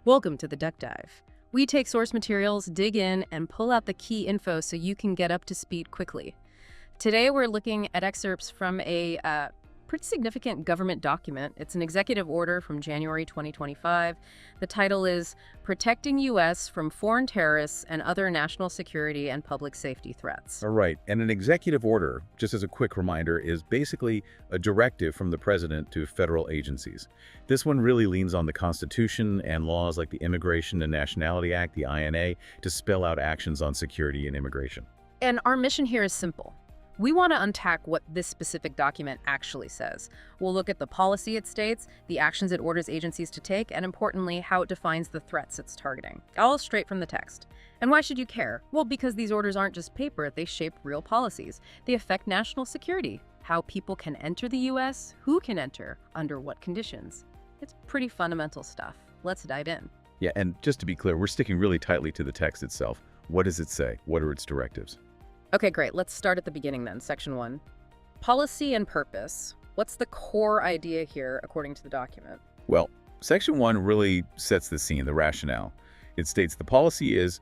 Welcome to the Duck Dive. We take source materials, dig in, and pull out the key info so you can get up to speed quickly. Today we're looking at excerpts from a pretty significant government document. It's an executive order from January 2025. The title is Protecting U.S. from Foreign Terrorists and Other National Security and Public Safety Threats. All right, and an executive order, just as a quick reminder, is basically a directive from the president to federal agencies. This one really leans on the Constitution and laws like the Immigration and Nationality Act, the INA, to spell out actions on security and immigration. And our mission here is simple. We want to unpack what this specific document actually says. We'll look at the policy it states, the actions it orders agencies to take, and importantly, how it defines the threats it's targeting. All straight from the text. And why should you care? Well, because these orders aren't just paper, they shape real policies. They affect national security, how people can enter the U.S., who can enter, under what conditions. It's pretty fundamental stuff. Let's dive in. Yeah, and just to be clear, we're sticking really tightly to the text itself. What does it say? What are its directives? Okay, great. Let's start at the beginning then, Section 1. Policy and purpose. What's the core idea here according to the document? Well, Section 1 really sets the scene, the rationale. It states the policy is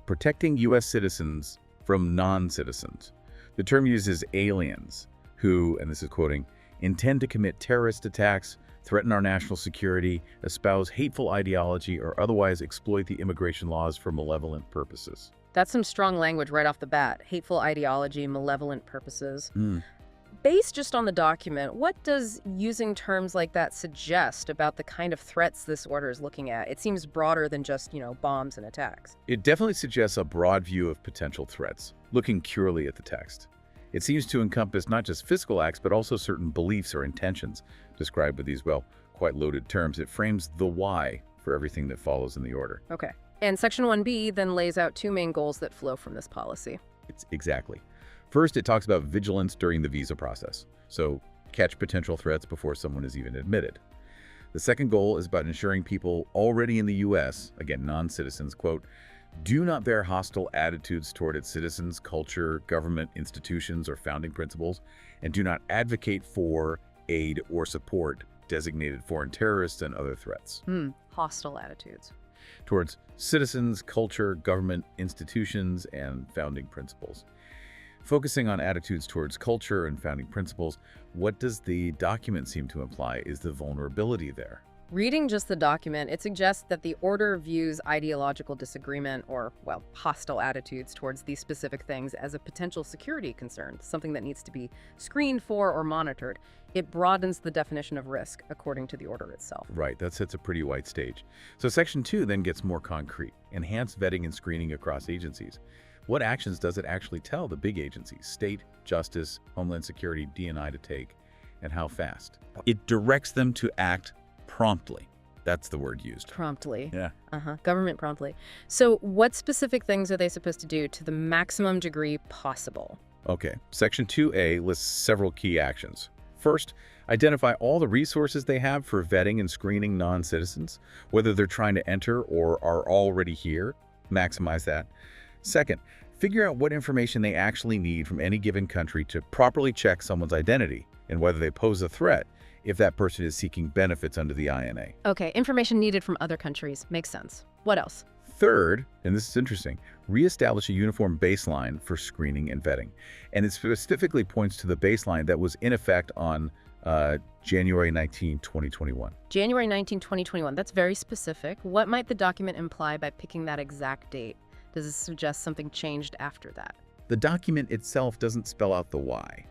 protecting U.S. citizens from non-citizens. The term uses aliens who, and this is quoting, intend to commit terrorist attacks, threaten our national security, espouse hateful ideology, or otherwise exploit the immigration laws for malevolent purposes. That's some strong language right off the bat. Hateful ideology, malevolent purposes. Based just on the document, what does using terms like that suggest about the kind of threats this order is looking at? It seems broader than just, bombs and attacks. It definitely suggests a broad view of potential threats, looking purely at the text. It seems to encompass not just physical acts, but also certain beliefs or intentions described with these, quite loaded terms. It frames the why for everything that follows in the order. Okay. And Section 1B then lays out two main goals that flow from this policy. Exactly. First, it talks about vigilance during the visa process. So catch potential threats before someone is even admitted. The second goal is about ensuring people already in the U.S., again, non-citizens, quote, do not bear hostile attitudes toward its citizens, culture, government, institutions, or founding principles, and do not advocate for, aid, or support designated foreign terrorists and other threats. Hostile attitudes. Towards citizens, culture, government, institutions, and founding principles. Focusing on attitudes towards culture and founding principles, what does the document seem to imply is the vulnerability there? Reading just the document, it suggests that the order views ideological disagreement or, hostile attitudes towards these specific things as a potential security concern, something that needs to be screened for or monitored. It broadens the definition of risk according to the order itself. Right, that sets a pretty wide stage. So Section 2 then gets more concrete, enhanced vetting and screening across agencies. What actions does it actually tell the big agencies, state, justice, homeland security, D&I to take, and how fast? It directs them to act promptly. That's the word used. Promptly. Yeah. Government promptly. So what specific things are they supposed to do to the maximum degree possible? Okay. Section 2A lists several key actions. First, identify all the resources they have for vetting and screening non-citizens, whether they're trying to enter or are already here. Maximize that. Second, figure out what information they actually need from any given country to properly check someone's identity and whether they pose a threat if that person is seeking benefits under the INA. Okay, information needed from other countries. Makes sense. What else? Third, and this is interesting, reestablish a uniform baseline for screening and vetting. And it specifically points to the baseline that was in effect on January 19, 2021. January 19, 2021. That's very specific. What might the document imply by picking that exact date? Does this suggest something changed after that? The document itself doesn't spell out the why,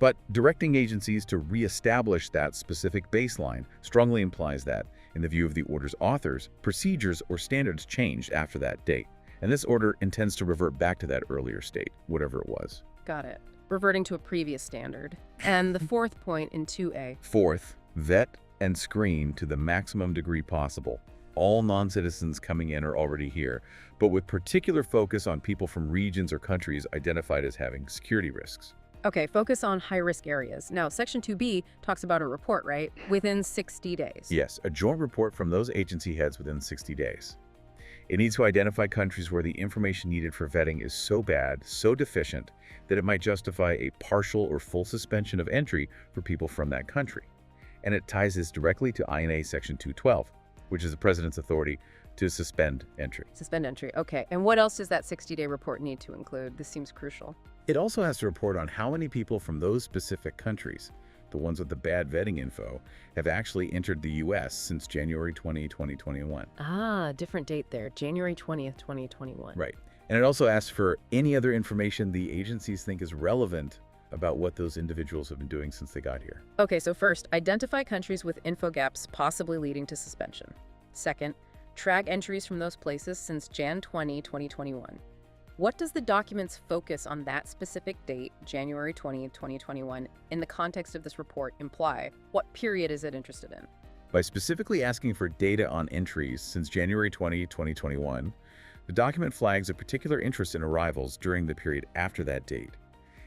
but directing agencies to reestablish that specific baseline strongly implies that, in the view of the order's authors, procedures or standards changed after that date. And this order intends to revert back to that earlier state, whatever it was. Got it. Reverting to a previous standard. And the fourth point in 2A. Fourth, vet and screen to the maximum degree possible. All non-citizens coming in are already here, but with particular focus on people from regions or countries identified as having security risks. Okay, focus on high-risk areas. Now, Section 2B talks about a report, right? Within 60 days. Yes, a joint report from those agency heads within 60 days. It needs to identify countries where the information needed for vetting is so bad, so deficient, that it might justify a partial or full suspension of entry for people from that country. And it ties this directly to INA Section 212. which is the president's authority to suspend entry. Suspend entry. Okay. And what else does that 60-day report need to include? This seems crucial. It also has to report on how many people from those specific countries, the ones with the bad vetting info, have actually entered the U.S. since January 20, 2021. Ah, different date there. January 20th, 2021. Right. And it also asks for any other information the agencies think is relevant about what those individuals have been doing since they got here. Okay, so first, identify countries with info gaps possibly leading to suspension. Second, track entries from those places since Jan 20, 2021. What does the documents focus on that specific date, January 20, 2021, in the context of this report imply? What period is it interested in? By specifically asking for data on entries since January 20, 2021, the document flags a particular interest in arrivals during the period after that date.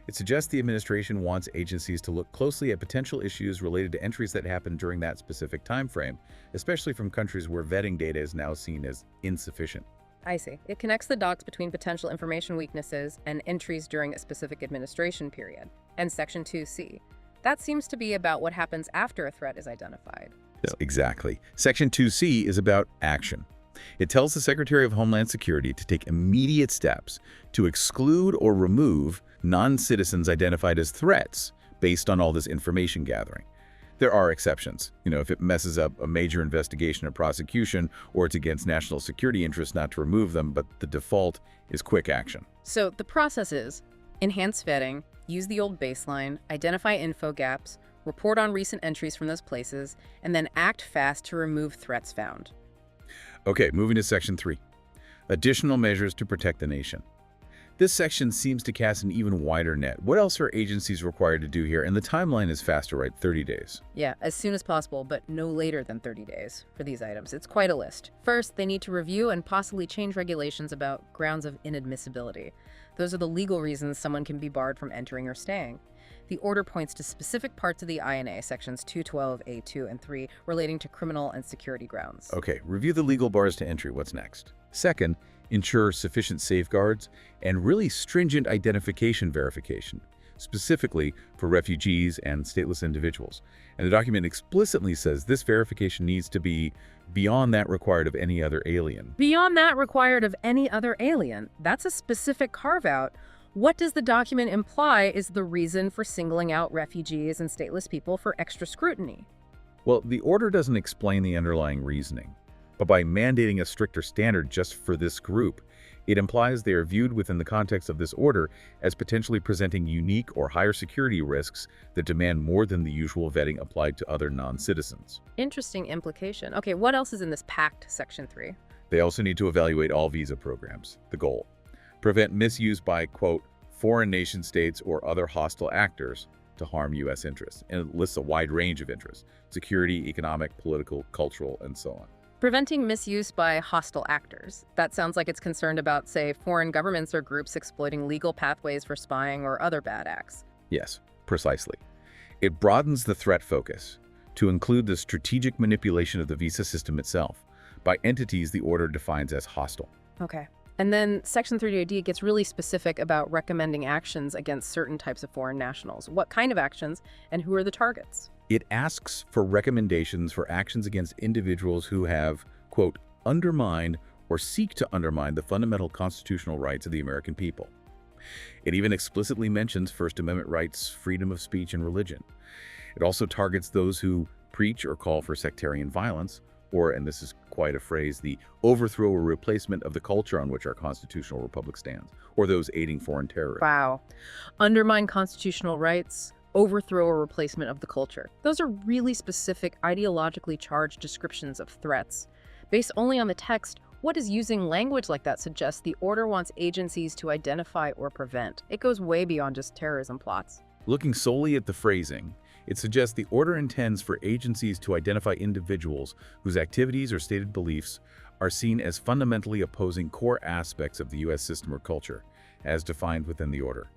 It suggests the administration wants agencies to look closely at potential issues related to entries that happened during that specific time frame, especially from countries where vetting data is now seen as insufficient. I see. It connects the dots between potential information weaknesses and entries during a specific administration period. And Section 2C. That seems to be about what happens after a threat is identified. Exactly. Section 2C is about action. It tells the Secretary of Homeland Security to take immediate steps to exclude or remove non-citizens identified as threats based on all this information gathering. There are exceptions. If it messes up a major investigation or prosecution, or it's against national security interests, not to remove them, but the default is quick action. So the process is enhance vetting, use the old baseline, identify info gaps, report on recent entries from those places, and then act fast to remove threats found. Okay, moving to Section 3. Additional measures to protect the nation. This section seems to cast an even wider net. What else are agencies required to do here? And the timeline is faster, right? 30 days. Yeah, as soon as possible, but no later than 30 days for these items. It's quite a list. First, they need to review and possibly change regulations about grounds of inadmissibility. Those are the legal reasons someone can be barred from entering or staying. The order points to specific parts of the INA, sections 212A2 and 3, relating to criminal and security grounds. Okay, review the legal bars to entry. What's next? Second, ensure sufficient safeguards and really stringent identification verification, specifically for refugees and stateless individuals. And the document explicitly says this verification needs to be beyond that required of any other alien. Beyond that required of any other alien? That's a specific carve-out. What does the document imply is the reason for singling out refugees and stateless people for extra scrutiny? Well, the order doesn't explain the underlying reasoning, but by mandating a stricter standard just for this group, it implies they are viewed within the context of this order as potentially presenting unique or higher security risks that demand more than the usual vetting applied to other non-citizens. Interesting implication. Okay, what else is in this pact, Section 3? They also need to evaluate all visa programs. The goal: prevent misuse by, quote, foreign nation states or other hostile actors to harm U.S. interests. And it lists a wide range of interests: security, economic, political, cultural, and so on. Preventing misuse by hostile actors. That sounds like it's concerned about, say, foreign governments or groups exploiting legal pathways for spying or other bad acts. Yes, precisely. It broadens the threat focus to include the strategic manipulation of the visa system itself by entities the order defines as hostile. Okay. And then Section 30AD gets really specific about recommending actions against certain types of foreign nationals. What kind of actions and who are the targets? It asks for recommendations for actions against individuals who have, quote, undermined or seek to undermine the fundamental constitutional rights of the American people. It even explicitly mentions First Amendment rights, freedom of speech, and religion. It also targets those who preach or call for sectarian violence, or, and this is quite a phrase, the overthrow or replacement of the culture on which our constitutional republic stands, or those aiding foreign terrorism. Wow. Undermine constitutional rights, overthrow or replacement of the culture. Those are really specific, ideologically charged descriptions of threats. Based only on the text, what does using language like that suggest the order wants agencies to identify or prevent? It goes way beyond just terrorism plots. Looking solely at the phrasing, it suggests the order intends for agencies to identify individuals whose activities or stated beliefs are seen as fundamentally opposing core aspects of the U.S. system or culture, as defined within the order,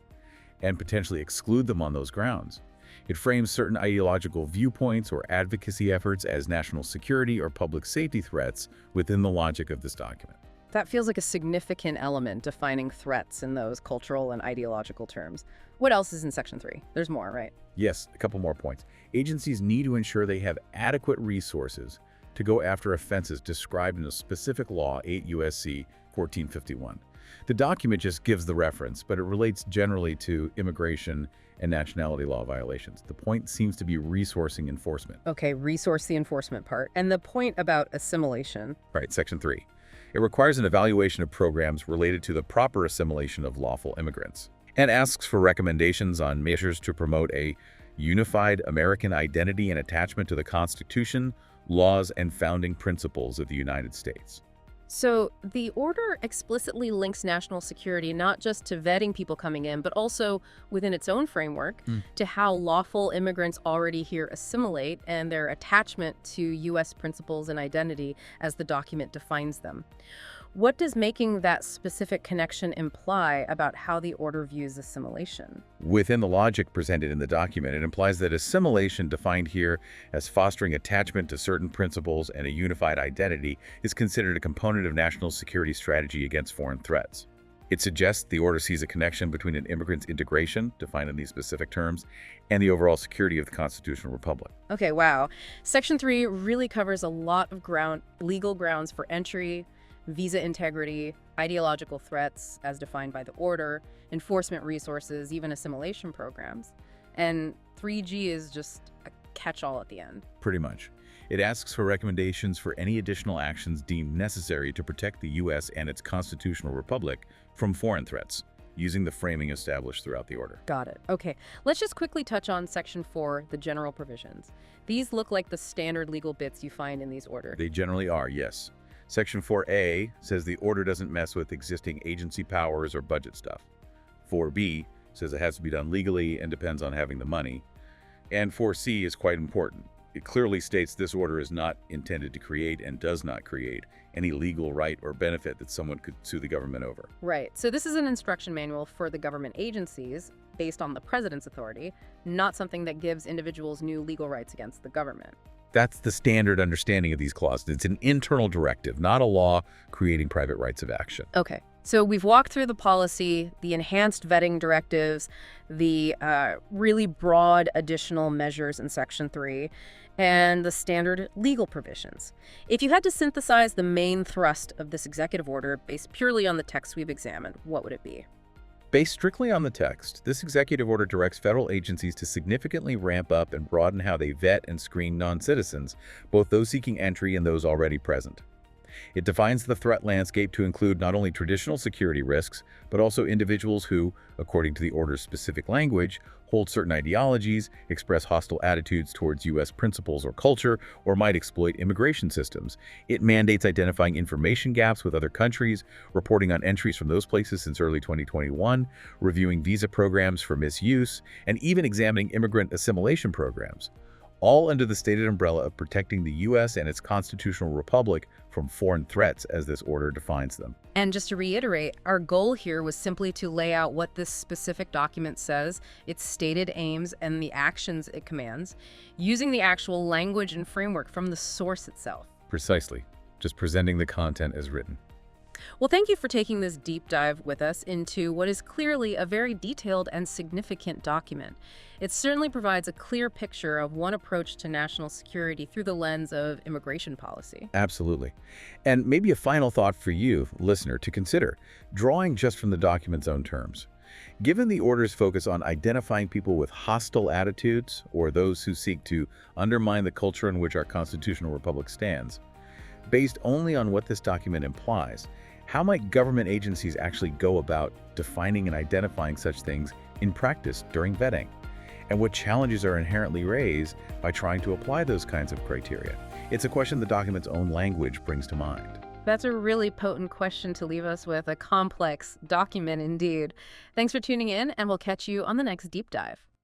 and potentially exclude them on those grounds. It frames certain ideological viewpoints or advocacy efforts as national security or public safety threats within the logic of this document. That feels like a significant element defining threats in those cultural and ideological terms. What else is in Section 3? There's more, right? Yes, a couple more points. Agencies need to ensure they have adequate resources to go after offenses described in a specific law, 8 U.S.C. 1451. The document just gives the reference, but it relates generally to immigration and nationality law violations. The point seems to be resourcing enforcement. Okay, resource the enforcement part. And the point about assimilation. Right, Section 3. It requires an evaluation of programs related to the proper assimilation of lawful immigrants and asks for recommendations on measures to promote a unified American identity and attachment to the Constitution, laws, and founding principles of the United States. So the order explicitly links national security not just to vetting people coming in, but also within its own framework to how lawful immigrants already here assimilate and their attachment to U.S. principles and identity as the document defines them. What does making that specific connection imply about how the order views assimilation? Within the logic presented in the document, it implies that assimilation, defined here as fostering attachment to certain principles and a unified identity, is considered a component of national security strategy against foreign threats. It suggests the order sees a connection between an immigrant's integration, defined in these specific terms, and the overall security of the constitutional republic. Okay, wow. Section 3 really covers a lot of legal grounds for entry, visa integrity, ideological threats as defined by the order, enforcement resources, even assimilation programs. And 3G is just a catch-all at the end. Pretty much. It asks for recommendations for any additional actions deemed necessary to protect the U.S. and its constitutional republic from foreign threats, using the framing established throughout the order. Got it. Okay, let's just quickly touch on Section 4, the general provisions. These look like the standard legal bits you find in these orders. They generally are, yes. Section 4A says the order doesn't mess with existing agency powers or budget stuff. 4B says it has to be done legally and depends on having the money. And 4C is quite important. It clearly states this order is not intended to create and does not create any legal right or benefit that someone could sue the government over. Right. So this is an instruction manual for the government agencies based on the president's authority, not something that gives individuals new legal rights against the government. That's the standard understanding of these clauses. It's an internal directive, not a law creating private rights of action. Okay. So we've walked through the policy, the enhanced vetting directives, the really broad additional measures in Section 3, and the standard legal provisions. If you had to synthesize the main thrust of this executive order based purely on the text we've examined, what would it be? Based strictly on the text, this executive order directs federal agencies to significantly ramp up and broaden how they vet and screen non-citizens, both those seeking entry and those already present. It defines the threat landscape to include not only traditional security risks, but also individuals who, according to the order's specific language, hold certain ideologies, express hostile attitudes towards U.S. principles or culture, or might exploit immigration systems. It mandates identifying information gaps with other countries, reporting on entries from those places since early 2021, reviewing visa programs for misuse, and even examining immigrant assimilation programs, all under the stated umbrella of protecting the U.S. and its constitutional republic from foreign threats as this order defines them. And just to reiterate, our goal here was simply to lay out what this specific document says, its stated aims, and the actions it commands, using the actual language and framework from the source itself. Precisely. Just presenting the content as written. Well, thank you for taking this deep dive with us into what is clearly a very detailed and significant document. It certainly provides a clear picture of one approach to national security through the lens of immigration policy. Absolutely. And maybe a final thought for you, listener, to consider, drawing just from the document's own terms. Given the order's focus on identifying people with hostile attitudes or those who seek to undermine the culture in which our constitutional republic stands, based only on what this document implies, how might government agencies actually go about defining and identifying such things in practice during vetting? And what challenges are inherently raised by trying to apply those kinds of criteria? It's a question the document's own language brings to mind. That's a really potent question to leave us with, a complex document indeed. Thanks for tuning in, and we'll catch you on the next deep dive.